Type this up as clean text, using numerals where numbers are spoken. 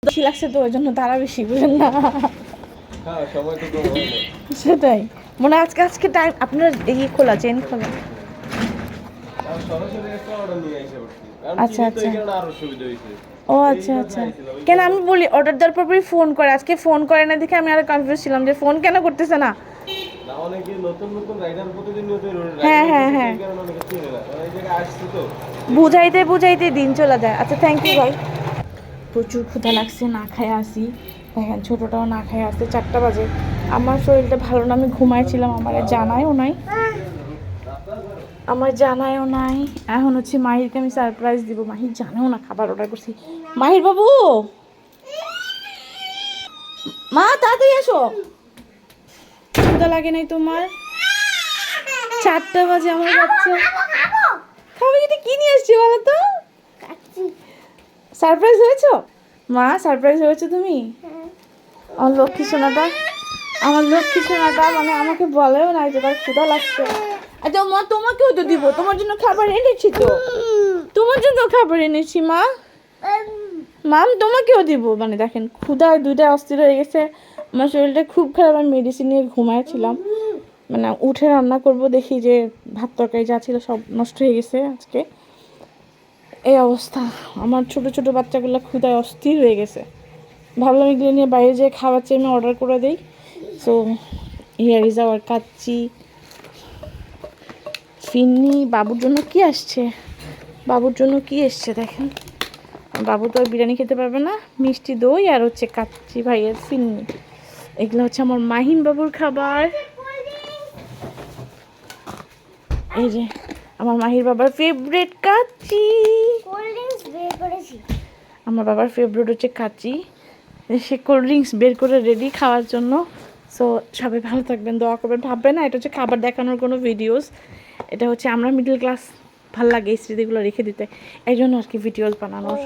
বেশি লাগছে তো ওই জন্য তারা বেশি, বুঝেন না? হ্যাঁ সময় তো কম হবে। সেটাই মনে হয় আজকে টাইম আপনার খোলা, চেন খোলা। আর সরাসরি একটা অর্ডার নিয়ে এসে পড়ছি, কারণ আচ্ছা চিনি তো আচ্ছা। এই কারণে আরো সুবিধা হয়েছে। ও আচ্ছা আচ্ছা। কেন আমি বলি অর্ডার দেওয়ার পরই ফোন করে, আজকে ফোন করে না দেখে আমি আরো কনফিউজ ছিলাম যে ফোন কেন করতেছে না। না অনেকে নতুন নতুন রাইডার প্রতিনিয়ত হ্যাঁ রাইডার হ্যাঁ করতেছে, হ্যাঁ, এই কারণে অনেকে চিনে না, কারণ এই জায়গায় আসছে তো। বুঝাইতে বুঝাইতে দিন চলে যায়। আচ্ছা থ্যাংক ইউ ভাই। প্রচুর ক্ষুধা লাগছে, না খায় আসি। দেখেন ছোটোটাও না খায় আসছে, 4টা বাজে। আমার শরীরটা ভালো না, আমি ঘুমাইছিলাম, আমার জানায়ও নাই, এখন হচ্ছে মাহিরকে আমি সারপ্রাইজ দিব। মাহির জানেও না খাবার অর্ডার করছি। মাহির বাবু, মা তাড়াতাড়ি আসো। ক্ষুধা লাগে নাই তোমার? 4টা বাজে, আমার বাচ্চা খাবে। এটা কি নিয়ে আসছি বলো তো? সারপ্রাইজ হয়েছো মা? সারপ্রাইজ হয়েছো তুমি? আমার লক্ষ্মী সোনাটা, মানে আমাকে বলেও না যে তার ক্ষুধা লাগছে। আচ্ছা মা, তোমাকেও তো দিব, তোমার জন্য খাবার এনেছি তো, তোমার জন্য খাবার এনেছি মা। মাম তোমাকেও দিব। মানে দেখেন ক্ষুধায় দুইটা অস্থির হয়ে গেছে, আমার শরীরটা খুব খারাপ। আমি মেডিসিন নিয়ে ঘুমাইছিলাম, মানে উঠে রান্না করব দেখি যে ভাত তরকারি যা ছিল সব নষ্ট হয়ে গেছে আজকে। এই অবস্থা, আমার ছোট ছোট বাচ্চাগুলো ক্ষুধায় অস্থির হয়ে গেছে। ভাবলাম এগুলো নিয়ে বাইরে যেয়ে খাবার চেয়ে আমি অর্ডার করে দিই। So here is our kacchi phirni. বাবুর জন্য কি আসছে, দেখেন। বাবু তো আর বিরিয়ানি খেতে পারবে না, মিষ্টি দই আর হচ্ছে কাচ্চি ভাইয়ের ফিন্নি। এগুলো হচ্ছে আমার মাহিন বাবুর খাবার। এই যে আমার মাহির বাবার ফেভারিট কাচ্চি, আমার বাবার ফেভারিট হচ্ছে কাচ্চি। সে কোল্ড ড্রিঙ্কস বের করে রেডি খাওয়ার জন্য। সো সবাই ভালো থাকবেন, দোয়া করবেন। ভাববেন না এটা হচ্ছে খাবার দেখানোর কোনো ভিডিওস, এটা হচ্ছে আমরা মিডল ক্লাস, ভাল লাগে এই স্মৃতিগুলো রেখে দিতে, এই জন্য আর কি ভিডিওস বানানোর।